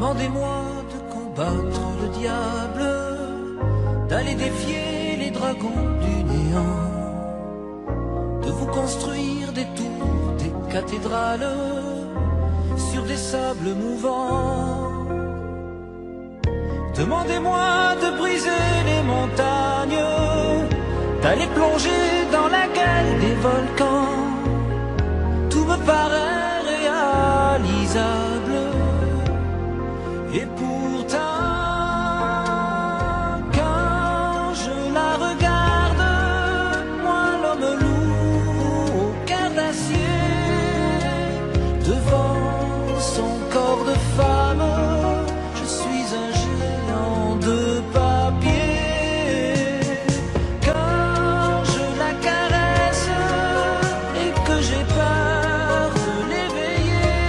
Demandez-moi de combattre le diable, d'aller défier les dragons du néant, de vous construire des tours, des cathédrales sur des sables mouvants. Demandez-moi de briser les montagnes, d'aller plonger dans la gueule des volcans. Tout me paraît réalisable, et pourtant, quand je la regarde, moi l'homme loup au cœur d'acier, devant son corps de femme, je suis un géant de papier. Quand je la caresse et que j'ai peur de l'éveiller,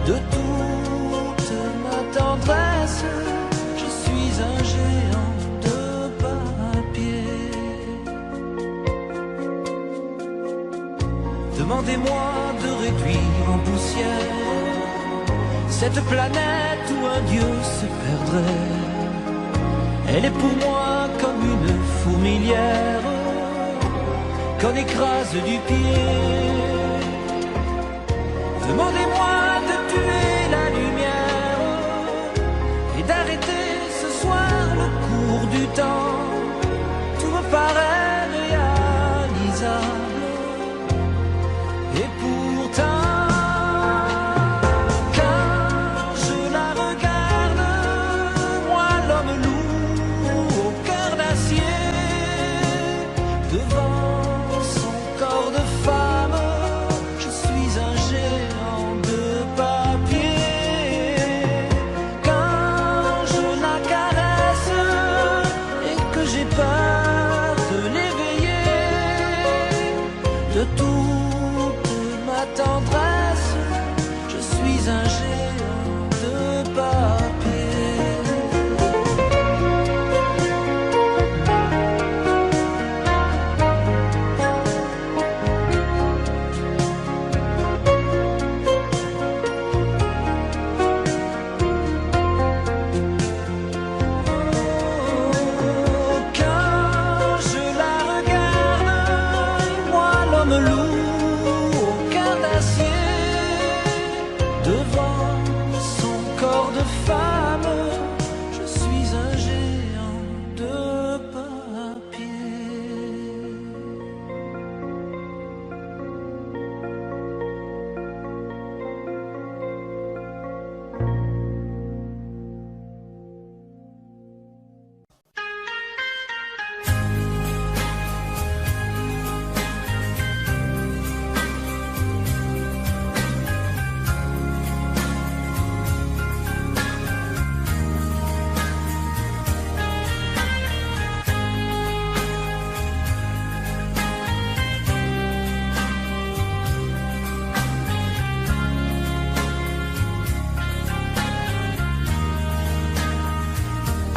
de toute ma tendresse, je suis un géant de papier. Demandez-moi de réduire en poussière cette planète où un dieu se perdrait. Elle est pour moi comme une fourmilière qu'on écrase du pied. Demandez-moi de tuer la lumière et d'arrêter ce soir le cours du temps. Tout me paraît réalisable, et pourtant, de toute ma tendresse, je suis un géant de papier.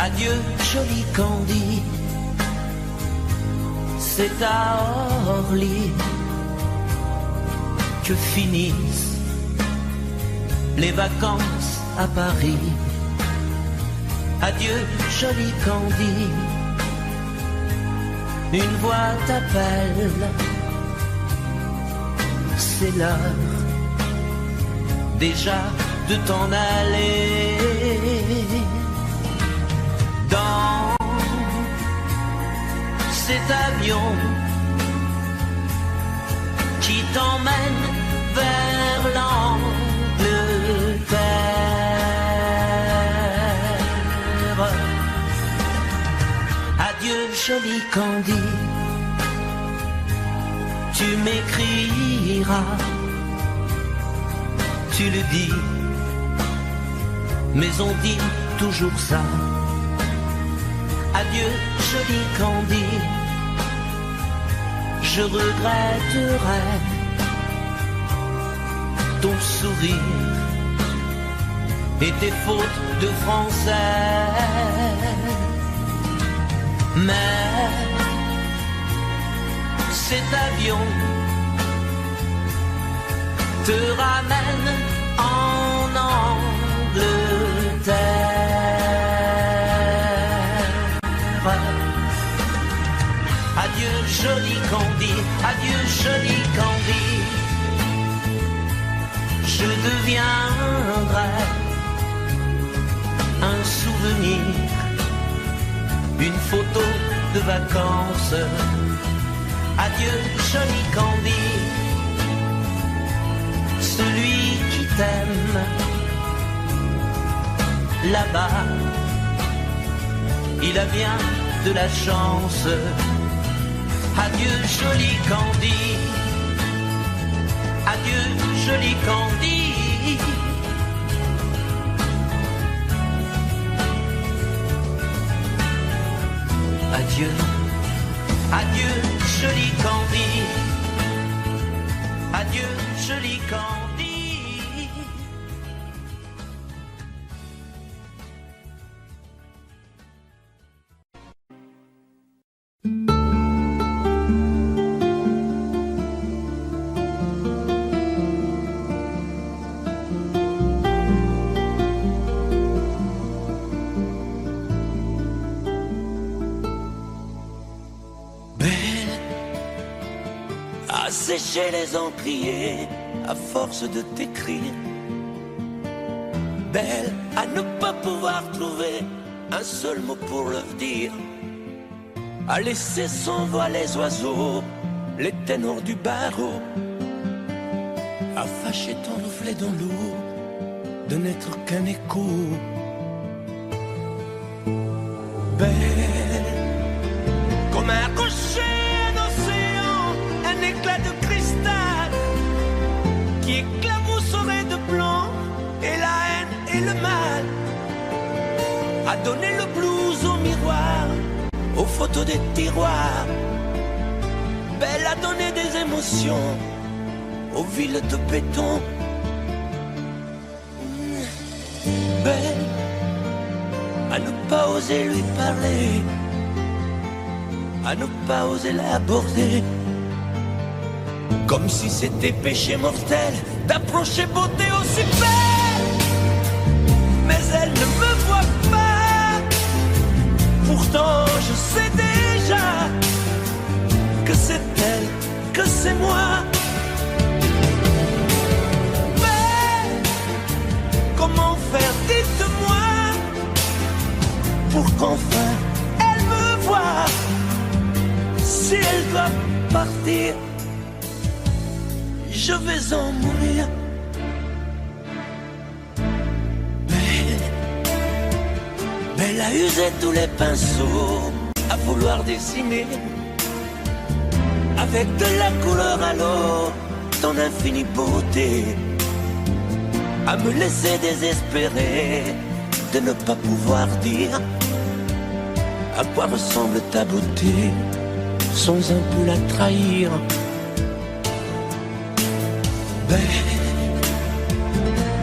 Adieu, joli Candy, c'est à Orly que finissent les vacances à Paris. Adieu, joli Candy, une voix t'appelle, c'est l'heure déjà de t'en aller. Dans cet avion qui t'emmène vers l'Angleterre. Adieu, joli Candy, tu m'écriras, tu le dis, mais on dit toujours ça. Adieu, joli Candy, je regretterai ton sourire et tes fautes de français. Mais cet avion te ramène en Angleterre. Adieu joli Candy, adieu joli Candy. Je deviendrai un souvenir, une photo de vacances. Adieu joli Candy, celui qui t'aime là-bas, il a bien de la chance. Adieu joli Candy, adieu joli Candy. Adieu, adieu joli Candy, adieu joli Candy. Sécher les encriers à force de t'écrire. Belle à ne pas pouvoir trouver un seul mot pour leur dire. À laisser sans voix les oiseaux, les ténors du barreau. À fâcher ton reflet dans l'eau, de n'être qu'un écho. Belle comme un rocher un éclat de cristal qui éclabousserait de blanc et la haine et le mal, a donné le blues au miroir, aux photos des tiroirs. Belle a donné des émotions aux villes de béton. Belle à ne pas oser lui parler, à ne pas oser l'aborder, comme si c'était péché mortel d'approcher beauté aussi belle. Mais elle ne me voit pas, pourtant je sais déjà que c'est elle, que c'est moi. Mais comment faire, dites-moi, pour qu'enfin elle me voie, si elle doit partir, je vais en mourir. Belle a usé tous les pinceaux à vouloir dessiner avec de la couleur à l'eau ton infinie beauté, à me laisser désespérer de ne pas pouvoir dire à quoi ressemble ta beauté sans un peu la trahir.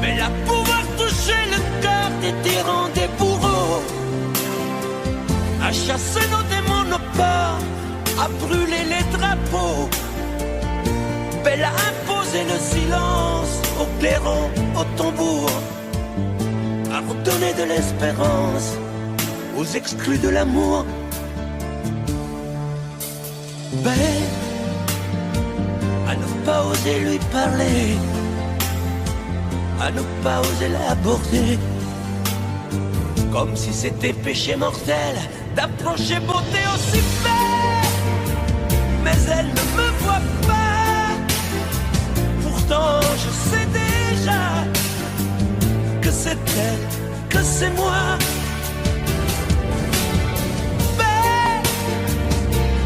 Belle à pouvoir toucher le cœur des tyrans, des bourreaux, à chasser nos démons, nos peurs, à brûler les drapeaux. Belle à imposer le silence aux clairons, aux tambours, à redonner de l'espérance aux exclus de l'amour. Belle à ne pas oser lui parler, à ne pas oser l'aborder, comme si c'était péché mortel d'approcher beauté aussi belle. Mais elle ne me voit pas, pourtant je sais déjà que c'est elle, que c'est moi. Mais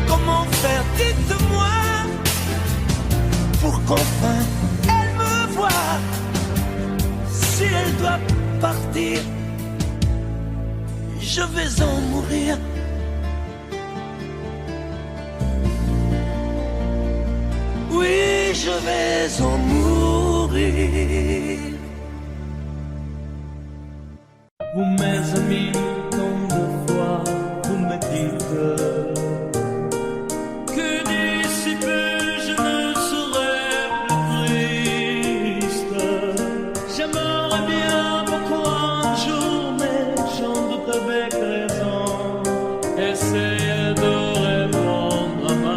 comment faire, dites-moi, pour qu'enfin elle me voie, si elle doit partir, je vais en mourir. Oui, je vais en mourir. Vous mes amis, tant de fois vous me dites que d'ici peu je ne serai plus triste. J'aimerais bien beaucoup un jour, mais j'en doute avec raison, essayer de répondre à ma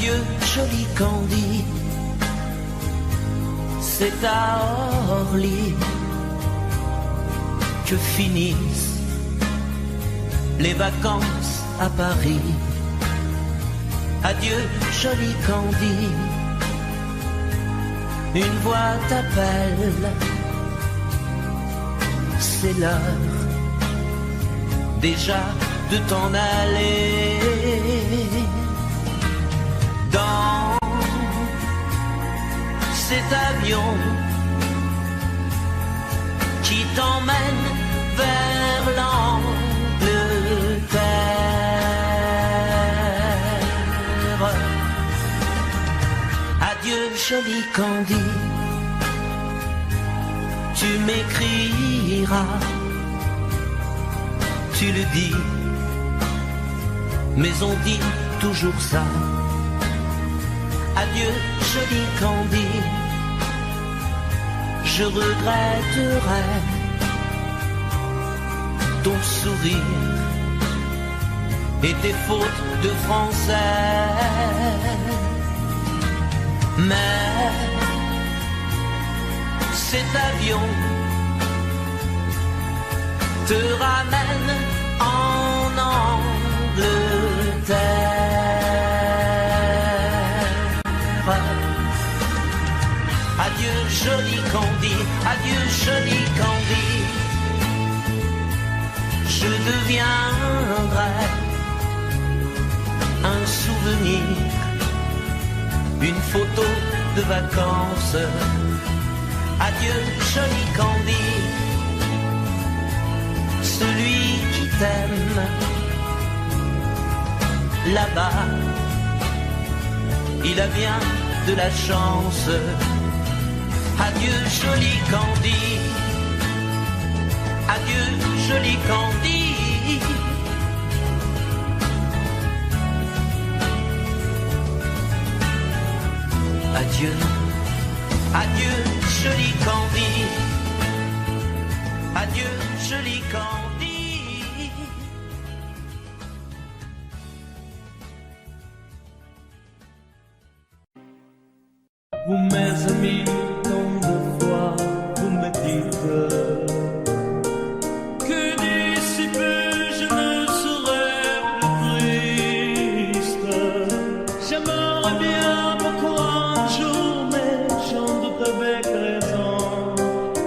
Adieu, joli Candy, c'est à Orly que finissent les vacances à Paris. Adieu, joli Candy, une voix t'appelle, c'est l'heure déjà de t'en aller. Dans cet avion qui t'emmène vers l'Angleterre. Adieu, joli Candy, tu m'écriras, tu le dis, mais on dit toujours ça. Adieu, joli Candy, je regretterai ton sourire et tes fautes de français. Mais cet avion te ramène en Angleterre. Adieu, joli Candy, adieu, joli Candy, je deviendrai un souvenir, une photo de vacances. Adieu, joli Candy, celui qui t'aime là-bas, il a bien de la chance. Adieu, joli Candy, adieu, joli Candy. Adieu, adieu, joli Candy, adieu, joli Candy. Vous mes amis, tant de fois vous me dites que d'ici peu je ne serai plus triste. J'aimerais bien pourquoi un jour, mais j'en doute avec raison.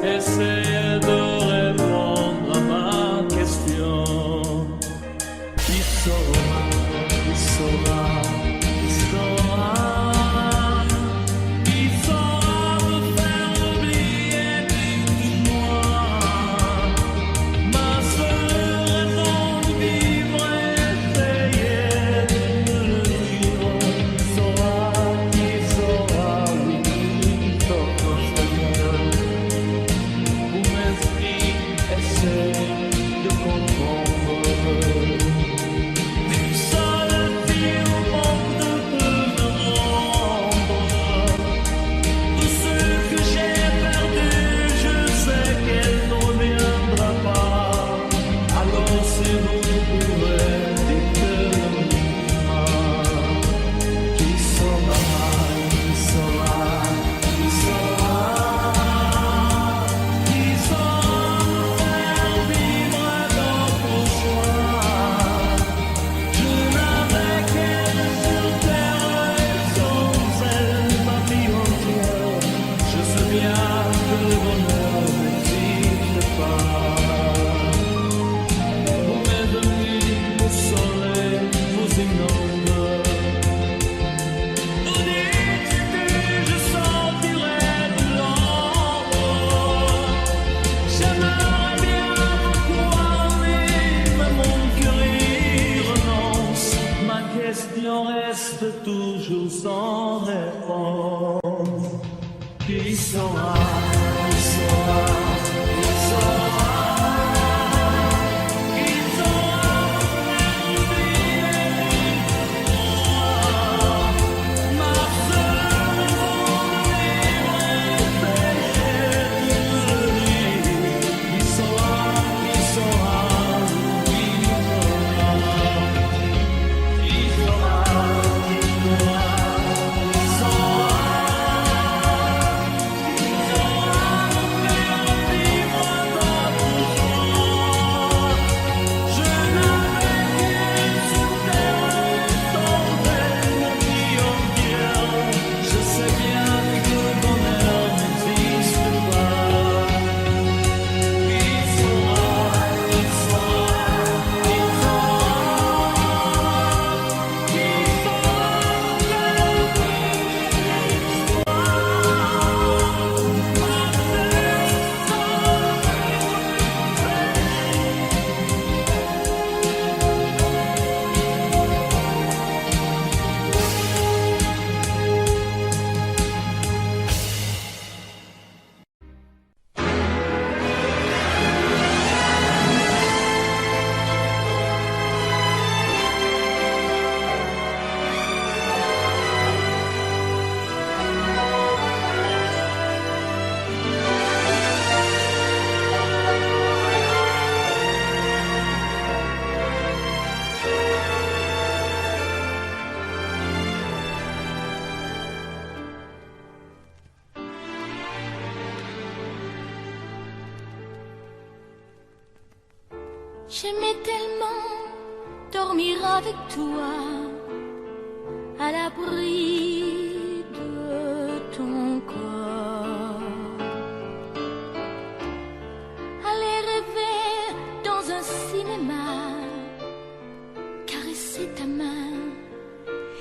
Essayez de répondre à ma question. Qui saura, qui saura, qui saura? Qui saura me J'aimais tellement dormir avec toi, à l'abri de ton corps. Aller rêver dans un cinéma, caresser ta main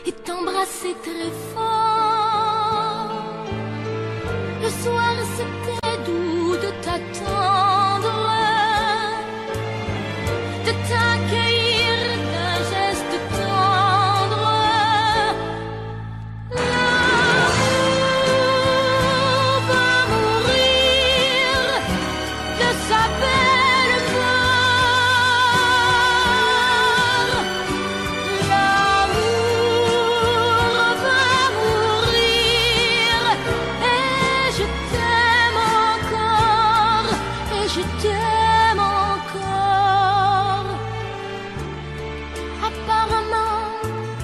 et t'embrasser très fort. Le soir c'était doux de t'attendre, de t'accueillir d'un geste tendre. L'amour va mourir de sa belle mort. L'amour va mourir et je t'aime encore, et je t'aime encore. Apparemment,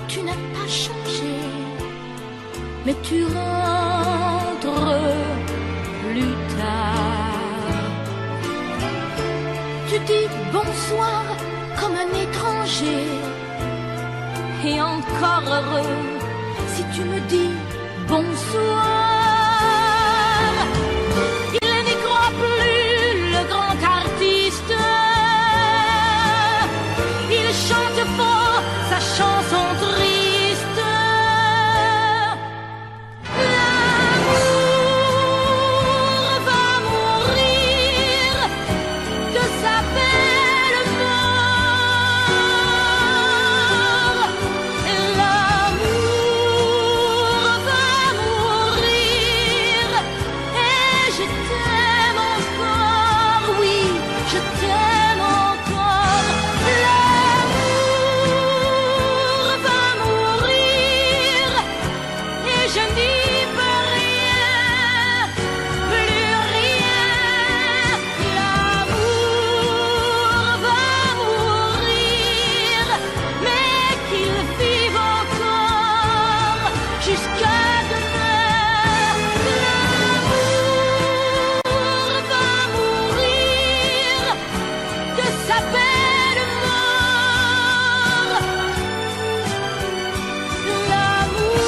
tu n'as pas changé, mais tu rentres plus tard. Tu dis bonsoir comme un étranger, et encore heureux si tu me dis bonsoir. Il n'y croit plus, le grand artiste. Il chante fort sa chanson triste. L'amour va mourir de sa belle mort. L'amour va mourir et je t'aime encore, oui, je t'aime encore. L'amour va mourir et je n'y peux rien, plus rien. L'amour va mourir, mais qu'il vive encore jusqu'à demain. L'amour va mourir de sa belle mort. L'amour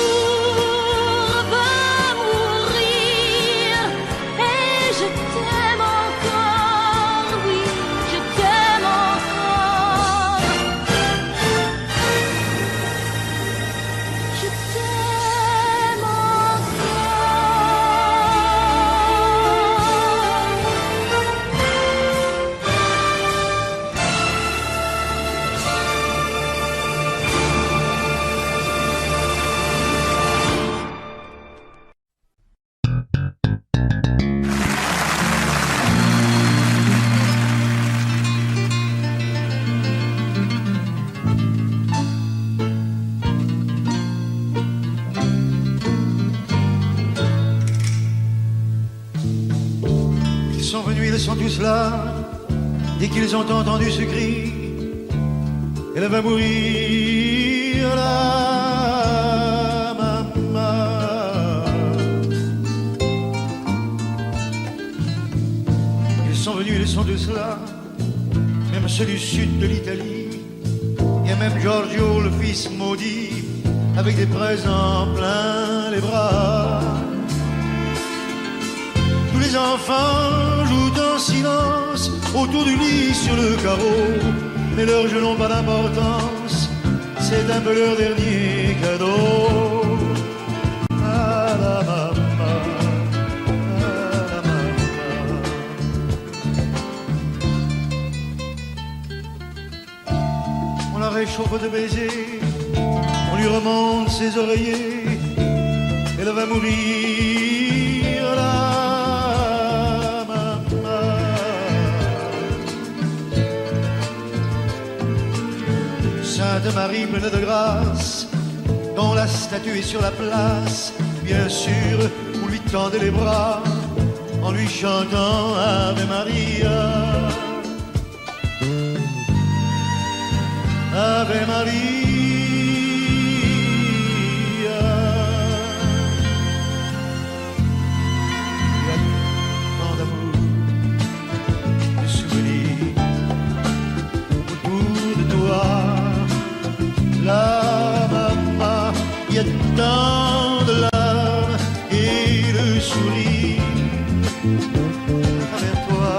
va mourir et je t'aime encore, oui, je t'aime encore. Je t'aime Ils sont venus, ils sont tous là. Dès qu'ils ont entendu ce cri, elle va mourir, la maman. Ils sont venus, ils sont tous là. Même ceux du sud de l'Italie. Il y a même Giorgio, le fils maudit, avec des présents plein les bras. Tous les enfants jouent en silence autour du lit sur le carreau, mais leurs jeux n'ont pas d'importance, c'est un peu leur dernier cadeau. À la maman, à la maman. On la réchauffe de baisers, on lui remonte ses oreillers, elle va mourir là. Sainte Marie pleine de grâce, dont la statue est sur la place, bien sûr, vous lui tendez les bras en lui chantant Ave Maria. Ave Maria. Il y a tant d'amour, de souvenirs, le sourire à travers toi,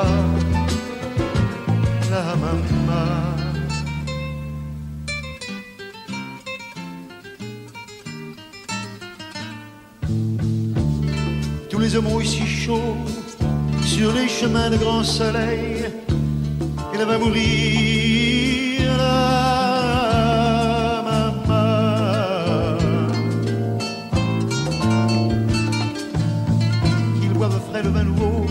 la maman. Tous les hommes ont eu si chaud sur les chemins de grand soleil, il va mourir la maman. Ils boivent frais le vin nouveau,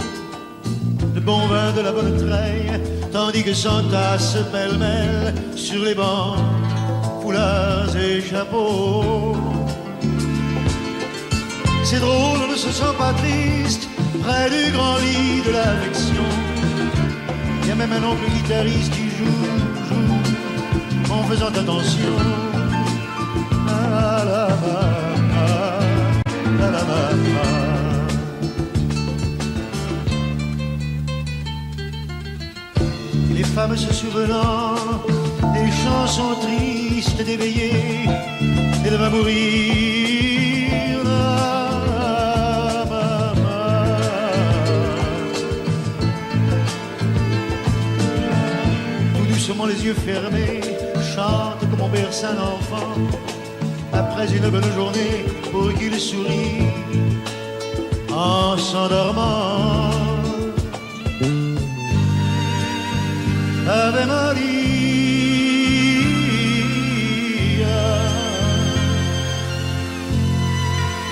le bon vin de la bonne treille, tandis que s'entassent pêle-mêle sur les bancs foulards et chapeaux. C'est drôle, on ne se sent pas triste près du grand lit de l'affection. Il y a même un oncle guitariste qui joue en faisant attention à la maman, à la maman. Les femmes se souvenant des chansons tristes d'éveillés, elle va mourir la maman. Tout doucement les yeux fermés, chante comme on berce un enfant après une bonne journée pour qu'il sourie en s'endormant. Ave Maria,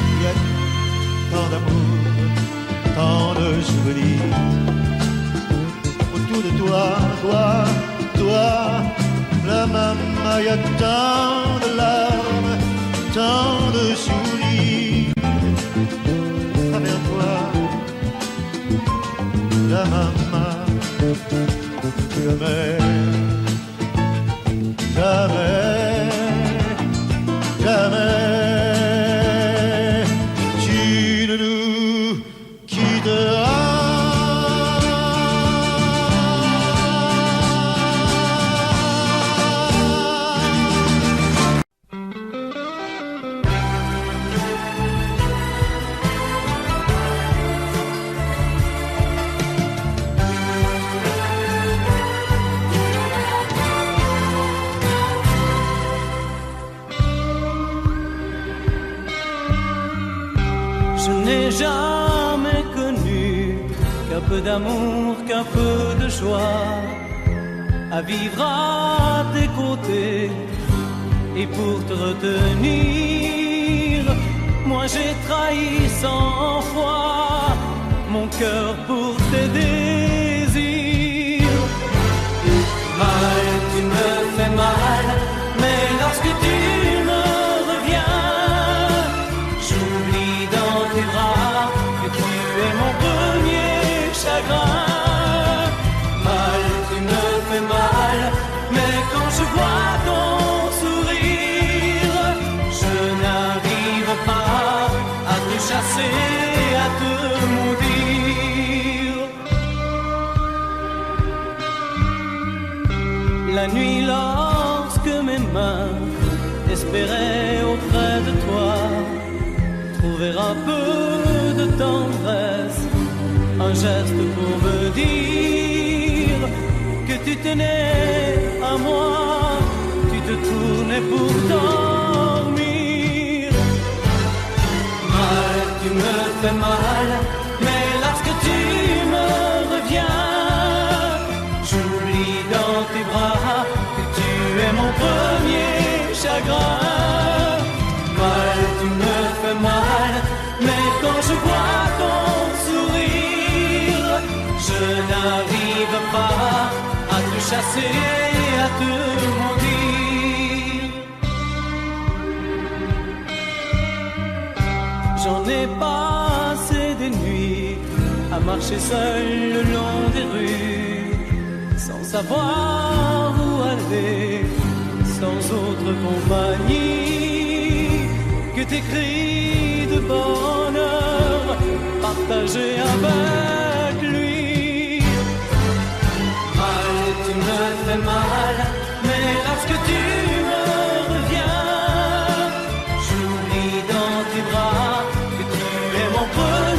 il y a tant d'amour, tant de souvenirs autour de toi, la maman, il y a tant de larmes, tant de sourires avec toi, la maman. Jamais, jamais, jamais, tu ne nous quitteras. Je n'ai jamais connu qu'un peu d'amour, qu'un peu de joie, à vivre à tes côtés et pour te retenir. Moi j'ai trahi 100 fois mon cœur pour tes désirs. Mal, tu me fais mal, mais lorsque tu me reviens, j'oublie dans tes bras que tu es mon premier chagrin. Mal, tu me fais mal, mais quand je vois ton sourire, je n'arrive pas à te chasser, à te maudire. La nuit, lorsque mes mains espéraient auprès de toi trouver un peu de tendresse, un geste pour me dire que tu tenais à moi, tu te tournais pour dormir. Mal, tu me fais mal, mais lorsque tu me reviens, j'oublie dans tes bras que tu es mon premier chagrin. Mal, tu me fais mal, mais quand je vois ton sourire, je n'arrive pas à te chasser, à te maudire. J'en ai passé des nuits à marcher seul le long des rues, sans savoir où aller, sans autre compagnie que tes cris de bonheur partagés avec lui. Mal, tu me fais mal, mais lorsque tu me reviens, j'oublie dans tes bras que tu es mon premier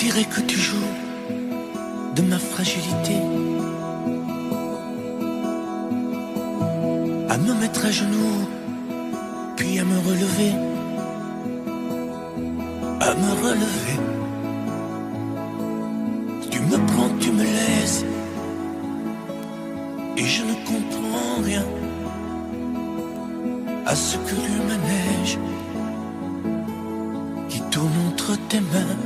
dirait que tu joues de ma fragilité, à me mettre à genoux, puis à me relever, à me relever. Tu me prends, tu me laisses, et je ne comprends rien à ce que l'humanège qui tourne entre tes mains.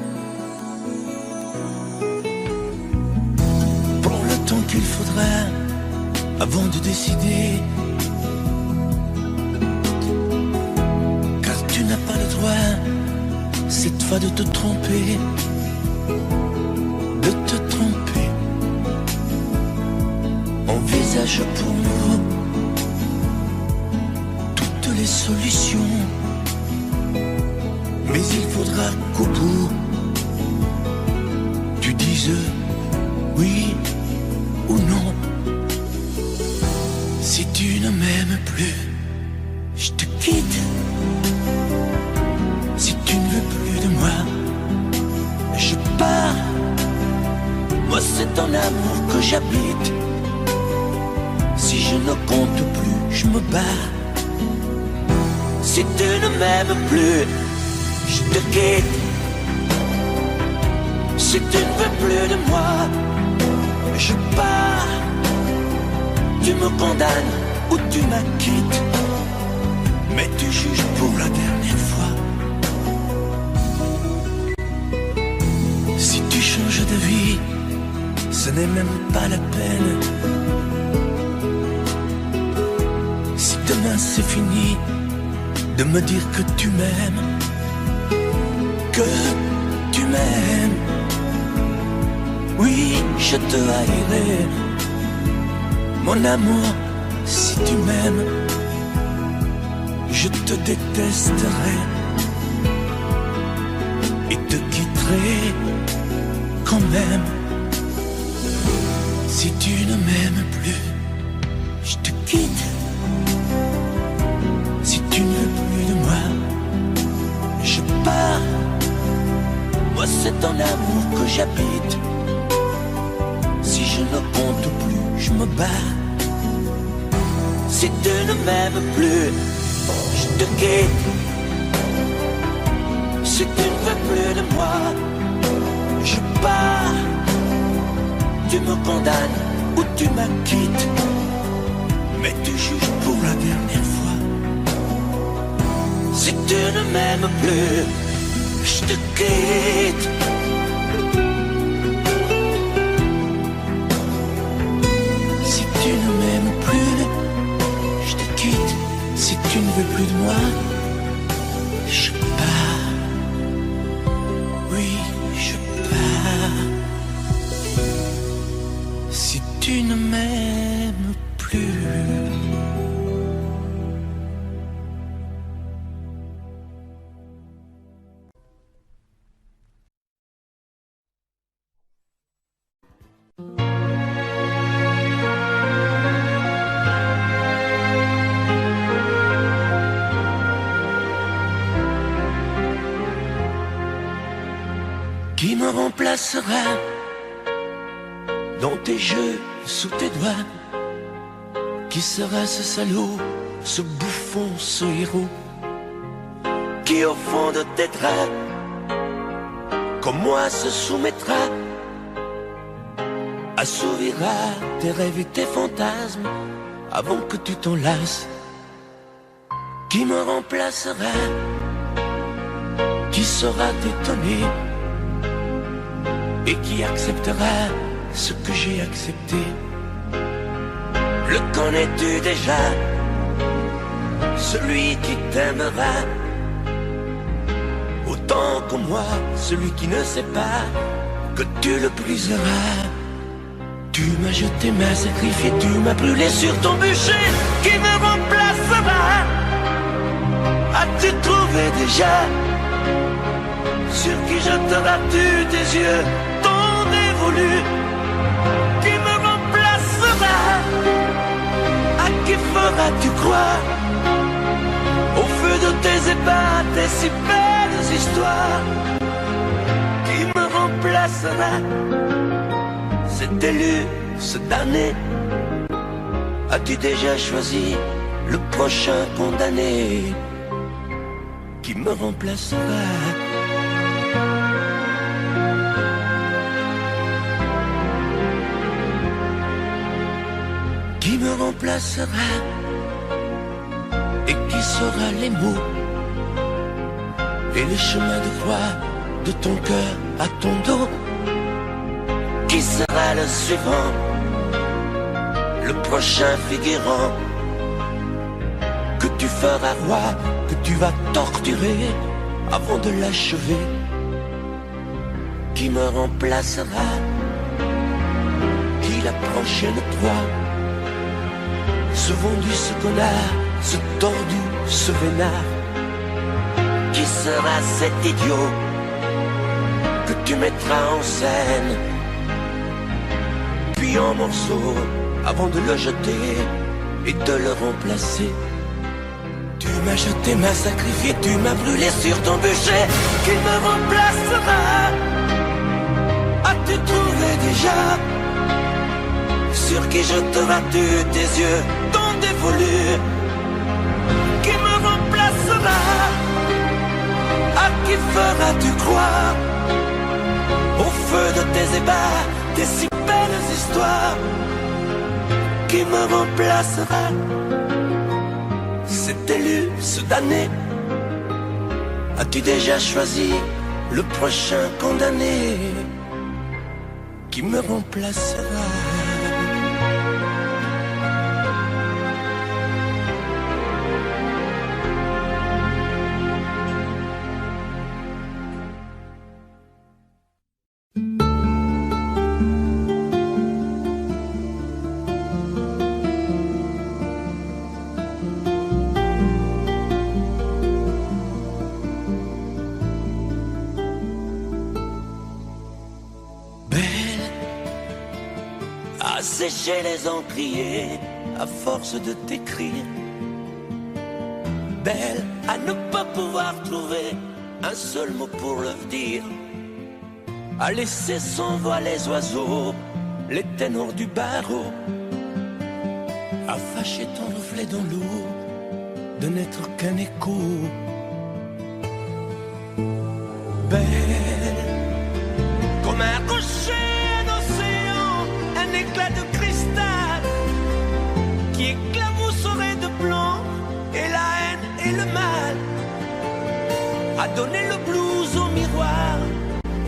Prends le temps qu'il faudra avant de décider, car tu n'as pas le droit cette fois de te tromper, de te tromper. Envisage pour nous toutes les solutions, mais il faudra qu'au bout tu dises oui ou non. Si tu ne m'aimes plus, je te quitte. Si tu ne veux plus de moi, je pars. Moi c'est ton amour que j'habite. Si je ne compte plus, je me bats. Si tu ne m'aimes plus, je te quitte. Si tu ne veux plus de moi, je pars. Tu me condamnes ou tu m'acquittes, mais tu juges pour la dernière fois. Si tu changes de vie, ce n'est même pas la peine. Si demain c'est fini de me dire que tu m'aimes, que tu m'aimes, oui, je te haïrai. Mon amour, si tu m'aimes, je te détesterai et te quitterai quand même. Si tu ne m'aimes plus, je te quitte. Si tu ne veux plus de moi, je pars. Moi c'est ton amour que j'habite. Si je ne compte plus, je me bats. Si tu ne m'aimes plus, je te quitte. Si tu ne veux plus de moi, je pars. Tu me condamnes ou tu m'acquittes, mais tu juges pour la dernière fois. Si tu ne m'aimes plus, je te quitte. Si tu ne m'aimes plus, je te quitte. Si tu ne veux plus de moi, je pars. Oui, je pars. Si tu ne m'aimes plus. Qui me remplacera dans tes jeux, sous tes doigts? Qui sera ce salaud, ce bouffon, ce héros, qui au fond de tes draps, comme moi, se soumettra, assouvira tes rêves et tes fantasmes avant que tu t'en lasses? Qui me remplacera? Qui saura t'étonner et qui acceptera ce que j'ai accepté? Le connais-tu déjà? Celui qui t'aimera autant que moi, celui qui ne sait pas que tu le briseras. Tu m'as jeté, m'as sacrifié, tu m'as brûlé sur ton bûcher. Qui me remplacera? As-tu trouvé déjà sur qui jeteras-tu tes yeux, ton dévolu? Qui me remplacera? À qui feras-tu croire au feu de tes ébats, tes si belles histoires? Qui me remplacera? remplacera cet élu, ce damné? As-tu déjà choisi le prochain condamné qui me remplacera? Qui me remplacera et qui saura les mots et les chemins de croix de ton cœur à ton dos? Qui sera le suivant, le prochain figurant que tu feras roi, que tu vas torturer avant de l'achever? Qui me remplacera? Qui la prochaine proie? Ce vendu, ce connard, ce tordu, ce vénard? Qui sera cet idiot que tu mettras en scène, puis en morceaux, avant de le jeter et de le remplacer? Tu m'as jeté, m'as sacrifié, tu m'as brûlé sur ton bûcher. Qui me remplacera? As-tu trouvé déjà sur qui jeteras-tu tes yeux tant dévolus? Qui me remplacera? À qui feras-tu croire au feu de tes ébats, tes si belles histoires? Qui me remplacera? Cet élu, ce damné? As-tu déjà choisi le prochain condamné qui me remplacera? Sécher les encriers à force de t'écrire. Belle à ne pas pouvoir trouver un seul mot pour le dire. À laisser sans voix les oiseaux, les ténors du barreau. À fâcher ton reflet dans l'eau, de n'être qu'un écho. Belle comme un rocher d'océan, un éclat de cristal qui éclabousserait de blanc et la haine et le mal. A donné le blues au miroir,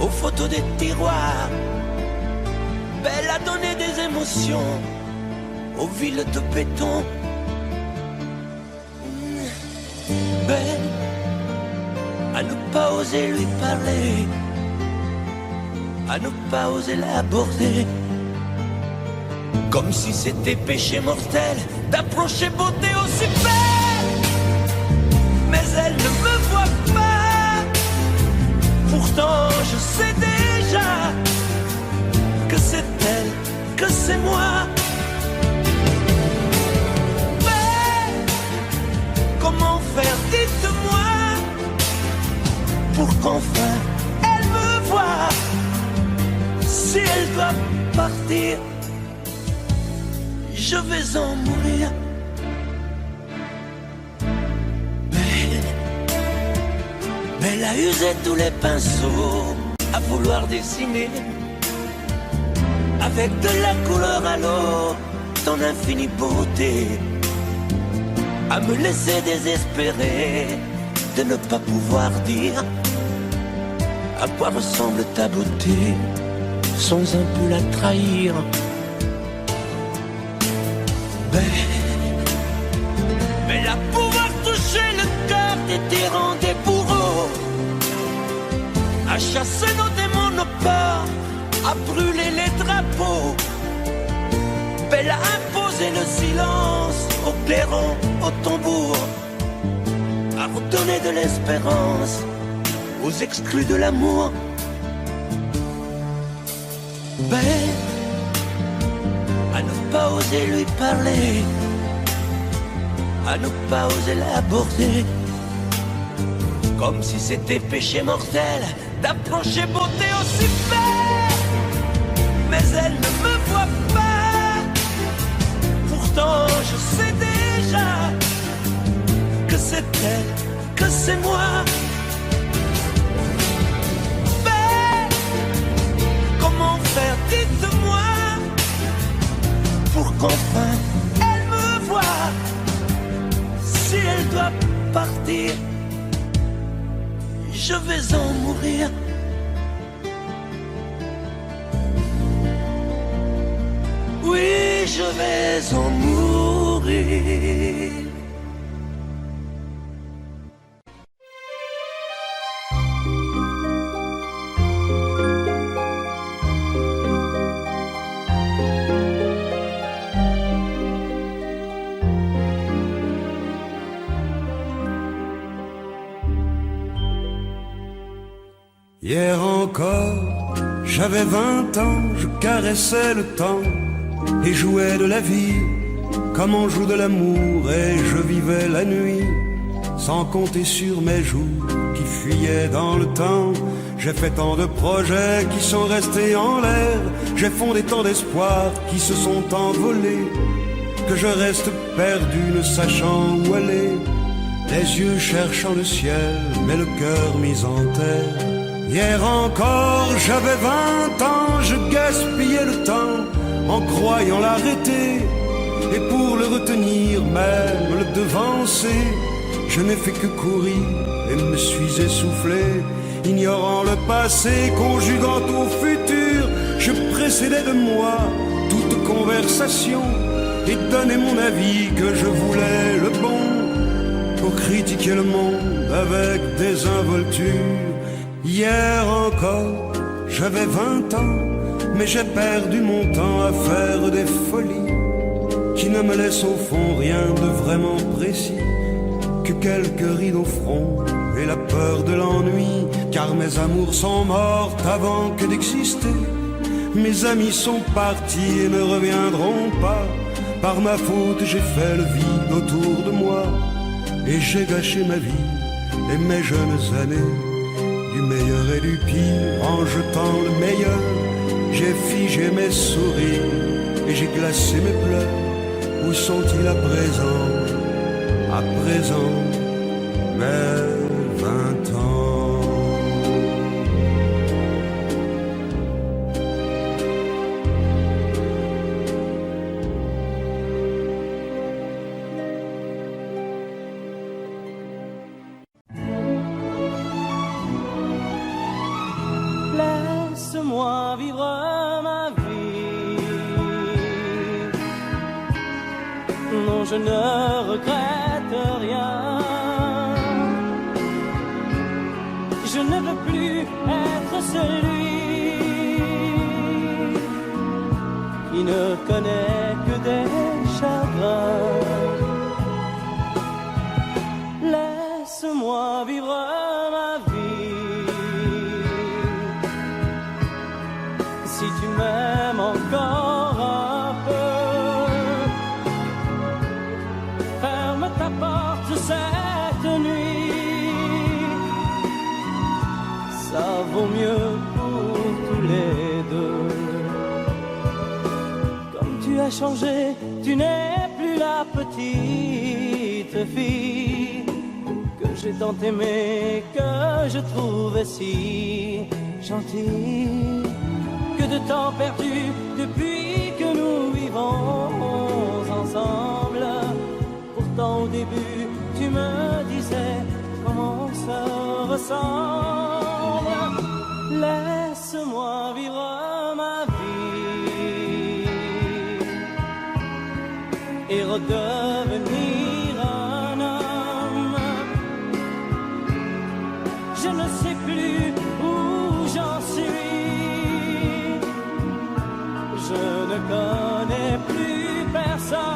aux photos des tiroirs. Belle a donné des émotions aux villes de béton. Belle à ne pas oser lui parler, à ne pas oser l'aborder, comme si c'était péché mortel d'approcher beauté aussi belle. Mais elle ne me voit pas, pourtant je sais déjà que c'est elle, que c'est moi. Mais comment faire, dites-moi, pour qu'enfin elle me voie. Si elle doit partir, je vais en mourir. Belle a usé tous les pinceaux à vouloir dessiner avec de la couleur à l'eau ton infinie beauté, à me laisser désespérer de ne pas pouvoir dire à quoi ressemble ta beauté sans un peu la trahir. Belle à pouvoir toucher le cœur des tyrans, des bourreaux, à chasser nos démons, nos peurs, à brûler les drapeaux. Belle à imposer le silence aux clairons, aux tambours, à redonner de l'espérance aux exclus de l'amour. Belle à ne pas oser lui parler, à ne pas oser l'aborder, comme si c'était péché mortel d'approcher beauté aussi belle, mais elle ne me voit pas. Pourtant je sais déjà que c'est elle, que c'est moi. Mais comment faire, dites-moi, pour qu'enfin elle me voie. Si elle doit partir, je vais en mourir. Oui, je vais en mourir. Hier encore, j'avais 20 ans, je caressais le temps et jouais de la vie comme on joue de l'amour, et je vivais la nuit sans compter sur mes jours qui fuyaient dans le temps. J'ai fait tant de projets qui sont restés en l'air, j'ai fondé tant d'espoirs qui se sont envolés, que je reste perdu ne sachant où aller, les yeux cherchant le ciel mais le cœur mis en terre. Hier encore, j'avais 20 ans, je gaspillais le temps en croyant l'arrêter, et pour le retenir, même le devancer, je n'ai fait que courir et me suis essoufflé, ignorant le passé, conjuguant au futur. Je précédais de moi toute conversation et donnais mon avis que je voulais le bon, pour critiquer le monde avec désinvolture. Hier encore, j'avais 20 ans, mais j'ai perdu mon temps à faire des folies qui ne me laissent au fond rien de vraiment précis, que quelques rides au front et la peur de l'ennui, car mes amours sont mortes avant que d'exister. Mes amis sont partis et ne reviendront pas. Par ma faute, j'ai fait le vide autour de moi, et j'ai gâché ma vie et mes jeunes années. Du meilleur et du pire, en jetant le meilleur, j'ai figé mes sourires et j'ai glacé mes pleurs. Où sont-ils à présent, mes 20 ans? Laisse-moi vivre ma vie. Non, je ne regrette rien. Je ne veux plus être celui qui ne connaît que des chagrins. Laisse-moi vivre ma vie. Si tu m'aimes encore un peu, ferme ta porte cette nuit. Ça vaut mieux pour tous les deux. Comme tu as changé, tu n'es plus la petite fille que j'ai tant aimée, que je trouvais si gentille. Que de temps perdu depuis que nous vivons ensemble. Pourtant au début tu me disais comment on se ressemble. Laisse-moi vivre ma vie et redevenir un homme. Je ne sais plus où j'en suis. Je ne connais plus personne.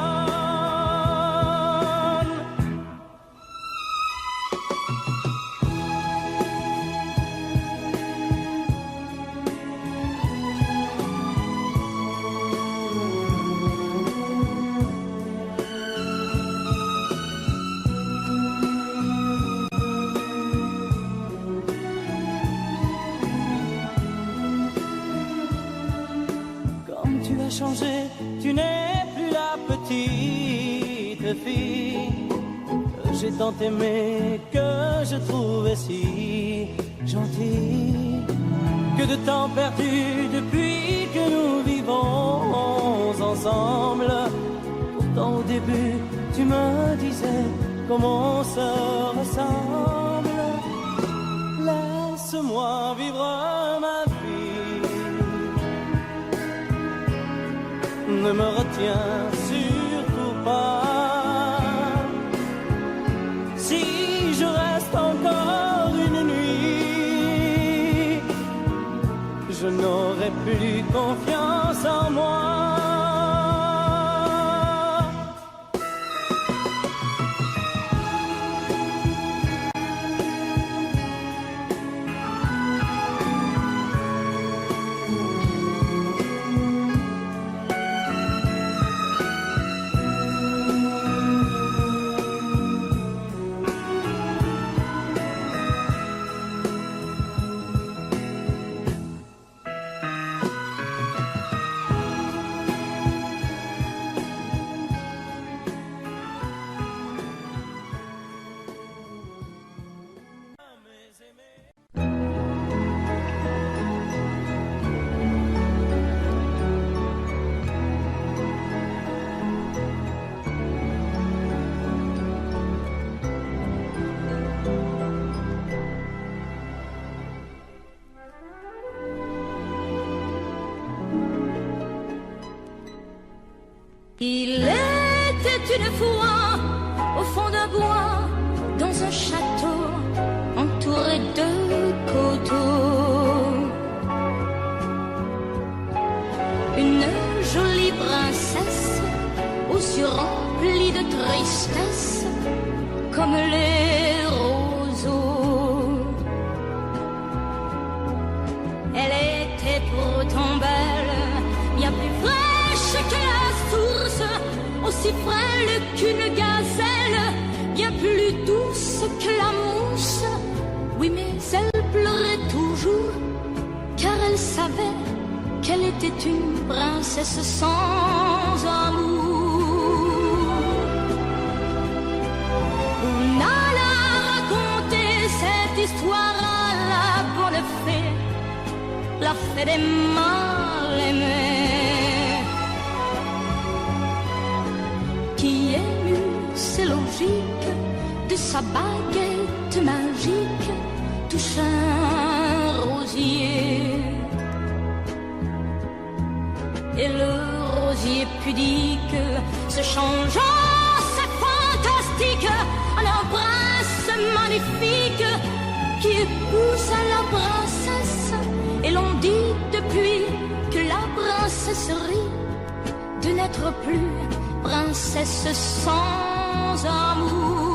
changé, tu n'es plus la petite fille que j'ai tant aimé, que je trouvais si gentille. Que de temps perdu depuis que nous vivons ensemble. Pourtant au début tu me disais comment on se ressemble. Laisse-moi vivre ma vie, ne me retiens surtout pas. Si je reste encore une nuit, je n'aurai plus confiance en moi. Il était une fois au fond d'un bois, dans un château entouré de coteaux, une jolie princesse aux yeux remplis de tristesse comme les roseaux. Elle était pourtant belle, bien plus fraîche que la source, aussi frêle qu'une gazelle, bien plus douce que la mousse. Oui, mais elle pleurait toujours, car elle savait qu'elle était une princesse sans amour. On alla raconter cette histoire à la bonne fée, la fée des mal aimés, qui émut, c'est logique, de sa baguette magique touche un rosier. Et le rosier pudique se change en sac fantastique, en un prince magnifique qui épouse la princesse. Et l'on dit depuis que la princesse rit de n'être plus princesse sans amour.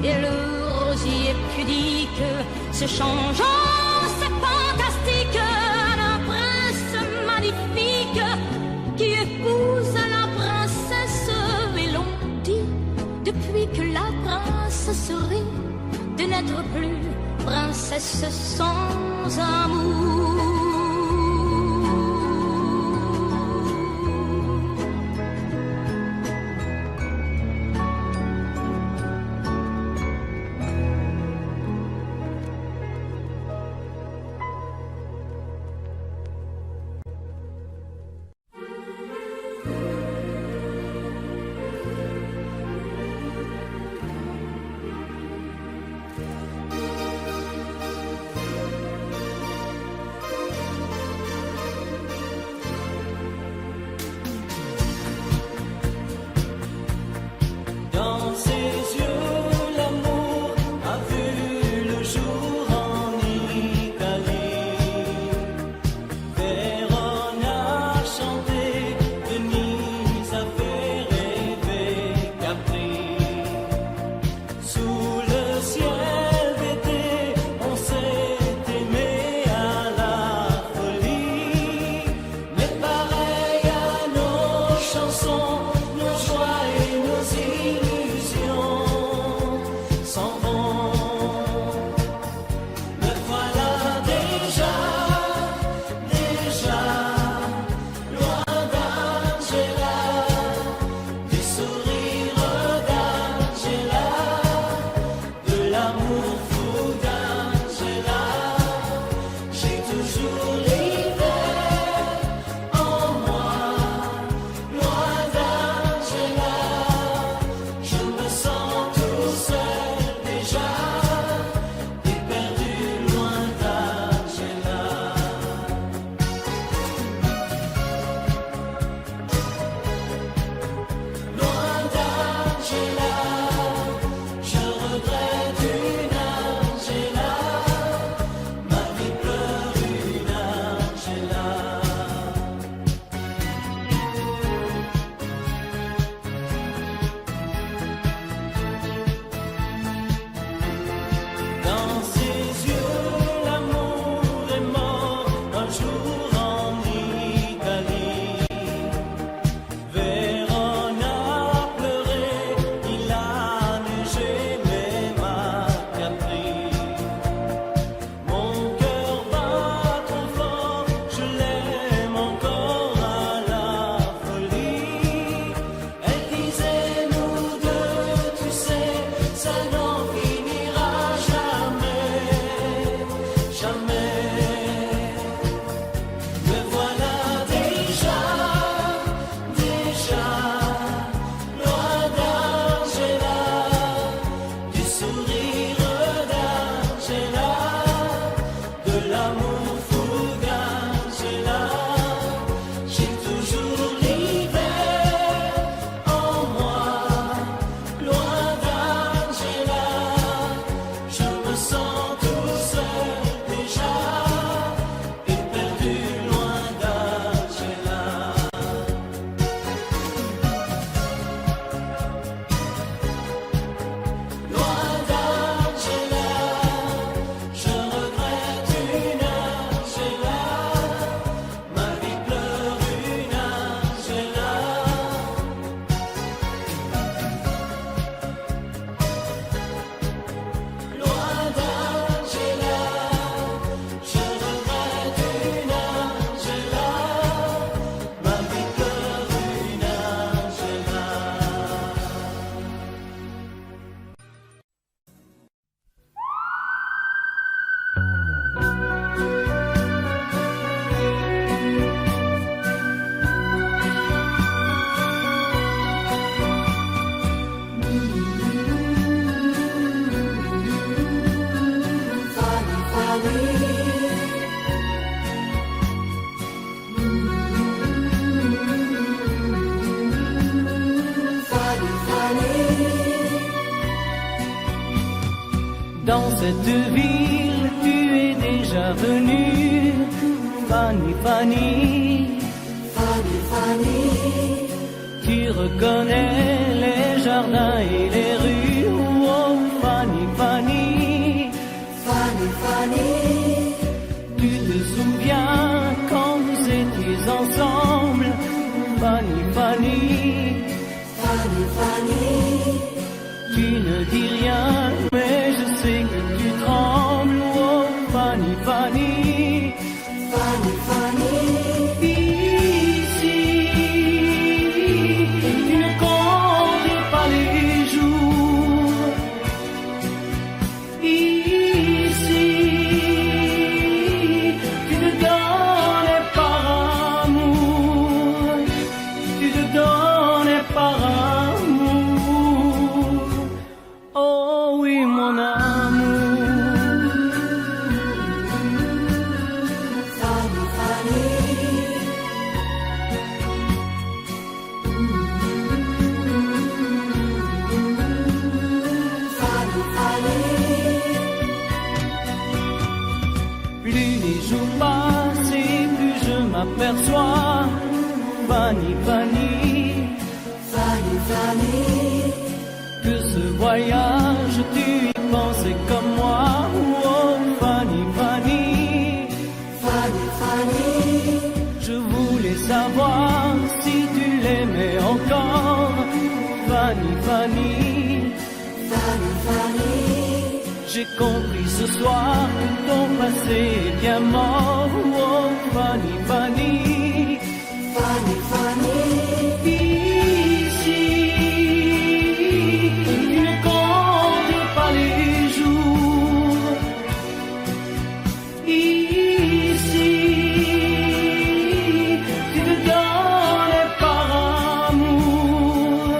Et le rosier pudique se change en sac fantastique, un prince magnifique qui épouse la princesse. Et l'on dit depuis que la princesse rit de n'être plus princesse sans amour. le ciel d'été, on s'est aimé à la folie. Mais pareil à nos chansons, nos joies et nos illusions s'en vont. Me voilà déjà loin d'Angela, du sourire d'Angela, de l'amour fou d'Angela. J'ai toujours l'hiver en moi, loin d'Angela. Je me sens tout seul déjà, et perdu loin d'Angela. Loin d'Angela, je regrette une Angela, ma vie pleure une Angela. Dans ses yeux, l'amour est mort un jour en Italie. Vérona a pleuré, il a neigé, mais m'a Capri. Mon cœur bat trop fort, je l'aime encore à la folie. Elle disait nous deux, tu sais, ça n'en finira jamais, jamais. Me voilà déjà loin d'Angela, du sourire d'Angela, de l'amour fou d'Angela. J'ai toujours l'hiver en moi, loin d'Angela. Je me sens tout seul déjà, et perdu loin d'Angela. Loin d'Angela, je regrette une Angela, ma vie pleure une Angela. Loin d'Angela, je regrette une Angela, ma vie pleure une Angela. Dans cette ville, tu es déjà venue, Fanny, Fanny. Fanny, Fanny. Tu reconnais les jardins et les rues, oh Fanny, Fanny. Fanny, Fanny. Tu te souviens quand nous étions ensemble, Fanny, Fanny. Fanny, Fanny. Tu ne dis rien, mais je sais que tu trembles, oh Fanny, Fanny. Fanny, Fanny. Ici, tu ne comptais pas les jours. Ici, tu te donnais par amour. Tu te donnais par amour. Oh oui, mon amour. Fanny, Fanny. Fanny, Fanny. Plus les jours passent et plus je m'aperçois, Fanny, Fanny. Fanny, Fanny. Que ce voyage, tu y pensais comme moi. Oh, Fanny, Fanny, Fanny, Fanny, je voulais savoir si tu l'aimais encore. Fanny, Fanny, Fanny, Fanny, j'ai compris ce soir que ton passé est bien mort. Oh, Fanny, Fanny, Fanny, Fanny, ici, tu ne comptes pas les jours. Ici, tu te donnes par amour,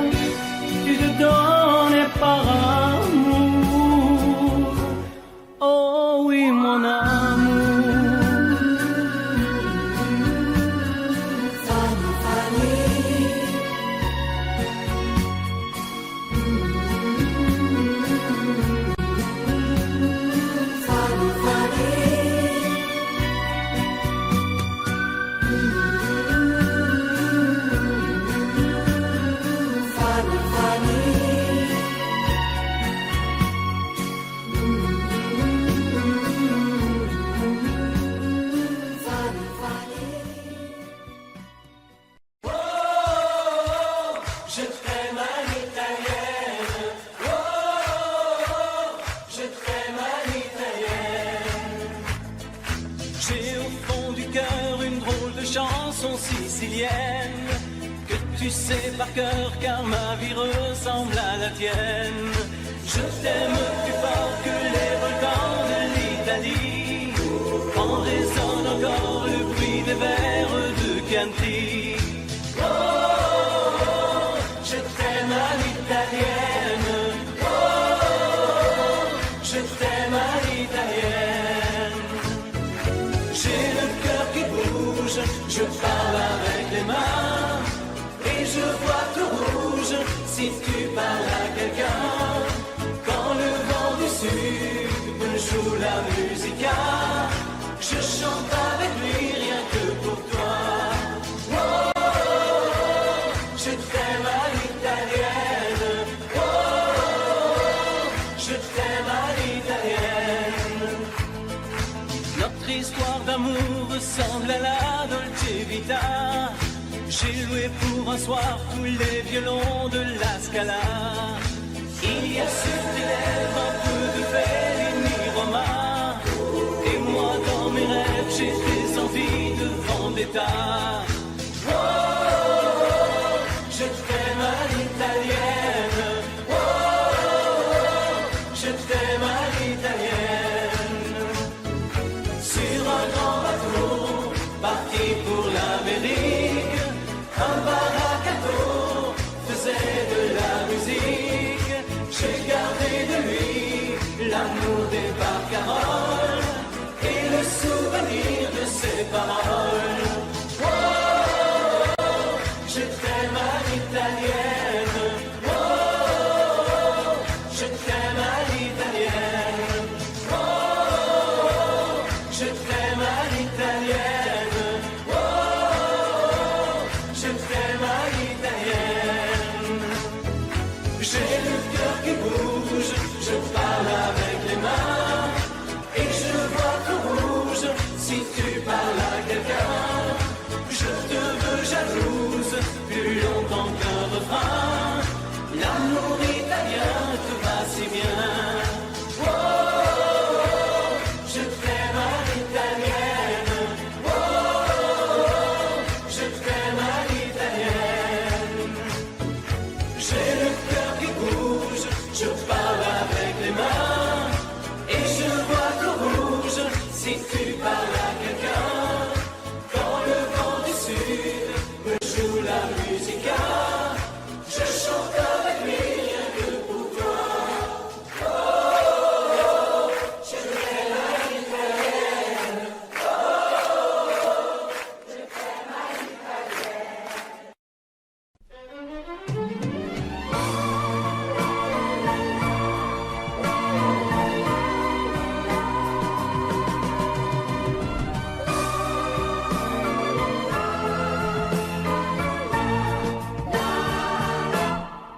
tu te donnes par amour. Oh oui, mon amour. Fanny, Fanny, Fanny, Fanny, Fanny, Fanny, Fanny. Je t'aime à l'italienne. Oh, je t'aime à l'italienne. J'ai au fond du cœur une drôle de chanson sicilienne que tu sais par cœur car ma vie ressemble à la tienne. Je t'aime plus fort que les volcans de l'Italie. En résonne encore le bruit des vers de Chianti. Je t'aime à l'italienne. Oh, je t'aime à l'italienne. J'ai le cœur qui bouge, je parle avec les mains et je vois tout rouge si tu parles à quelqu'un. Quand le vent du sud me joue la musica, je chante avec lui rien que pour toi. Je t'aime à l'italienne. Oh, je t'aime à l'italienne. Notre histoire d'amour ressemble à la Dolce Vita. J'ai loué pour un soir tous les violons de la Scala. Il y a sur tes lèvres un peu de Fellini Roma. Et moi dans mes rêves j'ai des envies de vendetta. Je t'aime à l'italienne. Oh, je t'aime à l'italienne. Sur un grand bateau, parti pour l'Amérique, un baracato faisait de la musique. J'ai gardé de lui l'amour des barcaroles et le souvenir de ses paroles. Je t'aime à l'italienne. Oh, je t'aime à l'italienne. Oh, je t'aime à l'italienne. Oh, je t'aime à l'italienne. J'ai le cœur qui bouge, je parle avec les mains et je vois tout rouge si tu parles à quelqu'un. Je te veux jalouse, plus longtemps qu'un refrain. L'amour italien te va si bien. Oh, je t'aime à l'italienne. Oh, je t'aime à l'italienne. J'ai le cœur qui bouge, je parle avec les mains et je vois tout rouge si tu parles à quelqu'un. Quand le vent du sud me joue la musica, je chante avec lui rien que pour toi. Oh, je t'aime à l'italienne. Oh, je t'aime à l'italienne.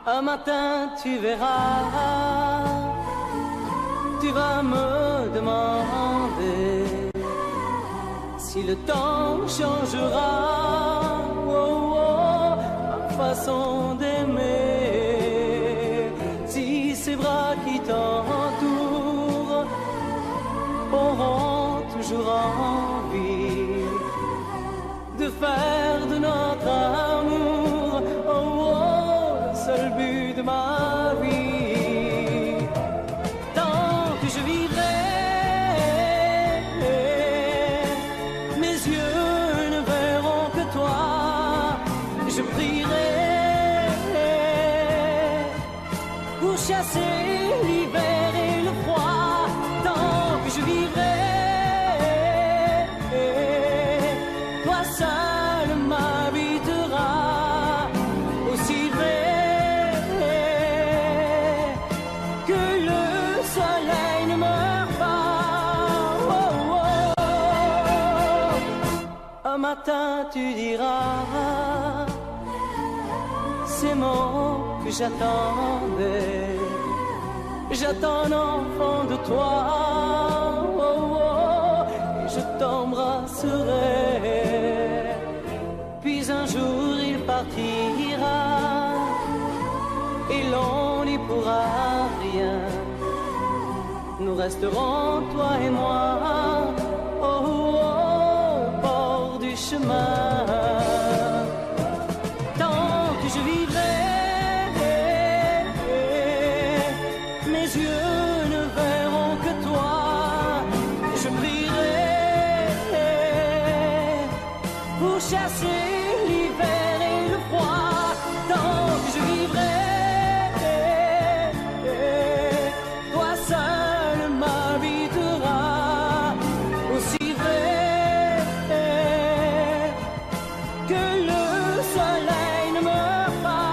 Un matin tu verras, vas me demander si le temps changera ma façon d'aimer, si ces bras qui t'entourent auront toujours envie de faire de notre amour le seul but de ma vie. Tant que je vivrai, mes yeux ne verront que toi. Je prierai pour chasser l'hiver et le froid. Tant que je vivrai, toi seul m'habiteras. Aussi vrai que le soleil ne meurt pas. Un matin tu diras ces mots que j'attendais. J'attends un enfant de toi, et je t'embrasserai. Puis un jour il partira, et l'on n'y pourra rien. Nous resterons, toi et moi, au bord du chemin. Tant que je vivrai, mes yeux ne verront que toi. Je prierai pour chasser l'hiver et le froid. Tant que je vivrai, toi seul m'habiteras. Aussi vrai que le soleil ne meurt pas.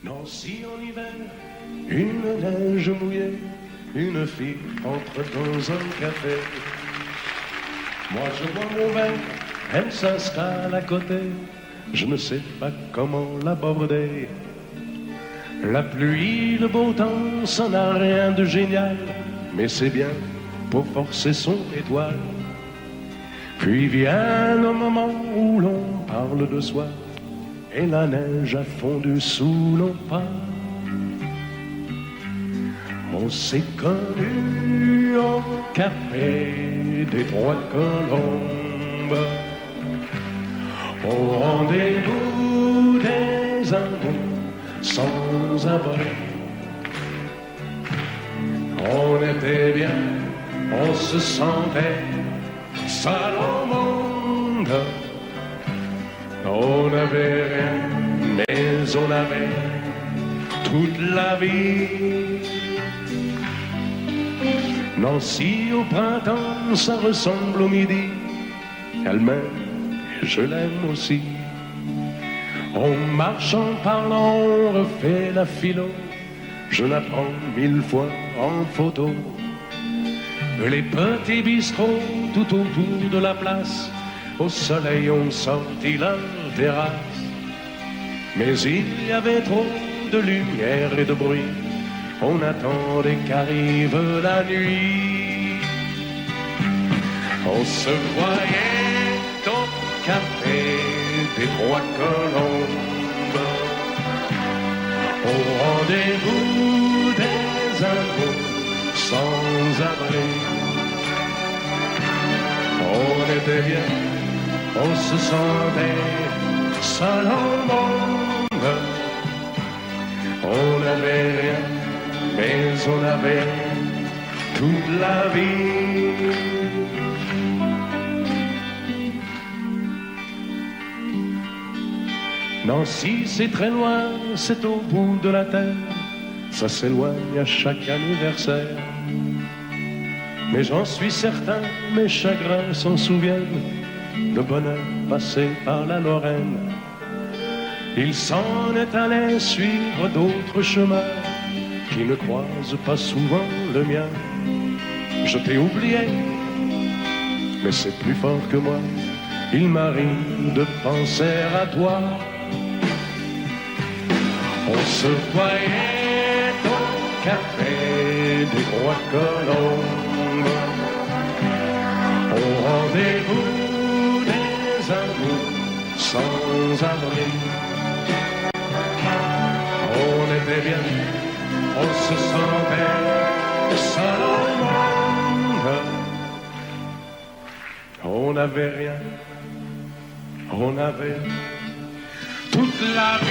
Nancy en hiver, une neige mouillée, une fille entre dans un café. Moi je bois mon verre, elle s'installe à côté, je ne sais pas comment l'aborder. La pluie, le beau temps, ça n'a rien de génial, mais c'est bien pour forcer son étoile. Puis vient le moment où l'on parle de soi, et la neige a fondu sous nos pas. On s'est connus au café des Trois Colombes, au rendez-vous des amours sans abri. On était bien, on se sentait seul au monde. On n'avait rien, mais on avait toute la vie. Nancy au printemps, ça ressemble au midi. Elle m'aime et je l'aime aussi. On marche en parlant, on refait la philo. Je la prends 1000 fois en photo. Les petits bistrots tout autour de la place, au soleil on sortit la terrasse. Mais il y avait trop de lumière et de bruit, on attendait qu'arrive la nuit. On se voyait au café des Trois Colombes, au rendez-vous des amours sans abri. On était bien, on se sentait seul au monde. On n'avait rien, mais on avait toute la vie. Nancy, c'est très loin, c'est au bout de la terre. Ça s'éloigne à chaque anniversaire. Mais j'en suis certain, mes chagrins s'en souviennent, le bonheur passé par la Lorraine. Il s'en est allé suivre d'autres chemins qui ne croisent pas souvent le mien. Je t'ai oublié, mais c'est plus fort que moi. Il m'arrive de penser à toi. On se voyait au café des Rois Colombes, au rendez-vous des amours sans abri. On était bien, on se sentait seul au monde. On n'avait rien, on avait toute la vie.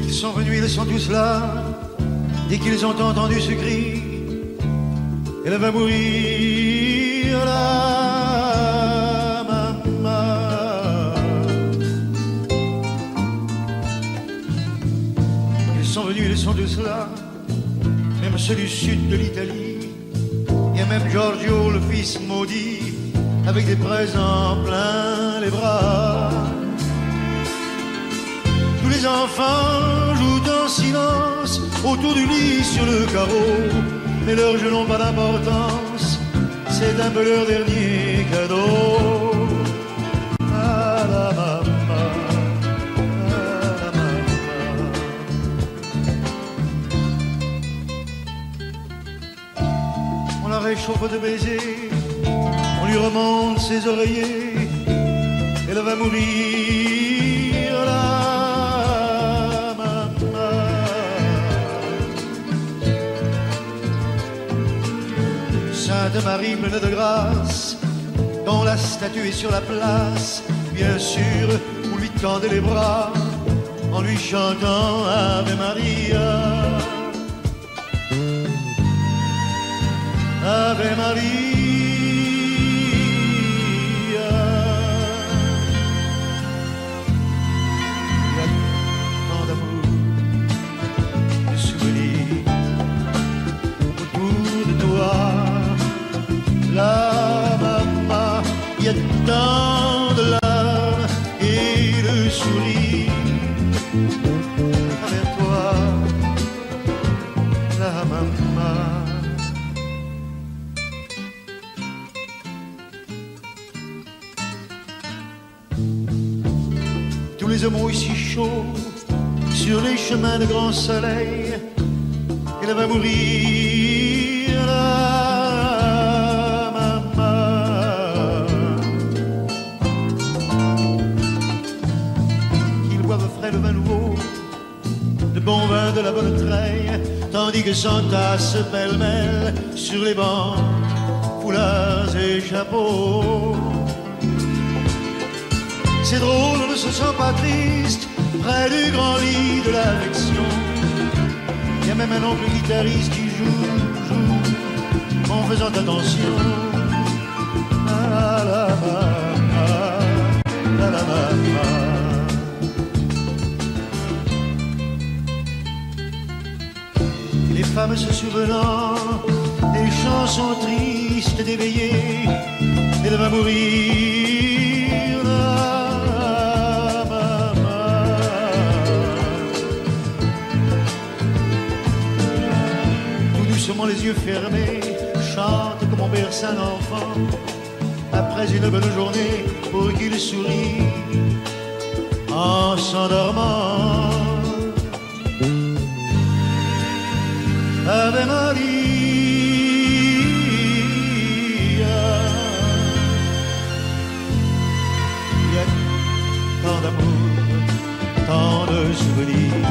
Ils sont venus, ils sont tous là. Dès qu'ils ont entendu ce cri, elle va mourir, la maman. Ils sont venus, ils sont tous là. Même ceux du sud de l'Italie. Il y a même Giorgio, le fils maudit, avec des présents plein les bras. Tous les enfants jouent en silence autour du lit sur le carreau, mais leurs jeux n'ont pas d'importance, c'est un peu leur dernier cadeau. À la maman, à la maman. On la réchauffe de baisers, on lui remonte ses oreillers, elle va mourir là. Sainte Marie pleine de grâce, dont la statue est sur la place, bien sûr, vous lui tendez les bras en lui chantant Ave Maria. Ave Maria. Il y a tant d'amour, de souvenirs autour de toi. La maman, il y a tant de larmes et de sourires avec toi, la maman. Tous les hommes ici chauds sur les chemins de grand soleil, elle va mourir là. Le vin nouveau, de bon vin de la bonne treille, tandis que s'entassent pêle-mêle sur les bancs, foulards et chapeaux. C'est drôle, on ne se sent pas triste près du grand lit de l'affection. Il y a même un oncle guitariste qui joue en faisant attention à la maman, à la maman. Les femmes se souvenant des chansons tristes d'éveillé, elle va mourir la maman. Tout doucement les yeux fermés, chante comme on berce un enfant, après une bonne journée pour qu'il sourit en s'endormant. Ave Maria, il y a tant d'amour, tant de souvenirs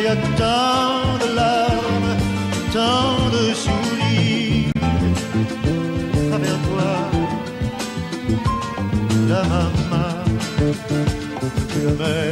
y a tant de larmes, tant de sourires. À travers toi, la maman, tu m'aimes.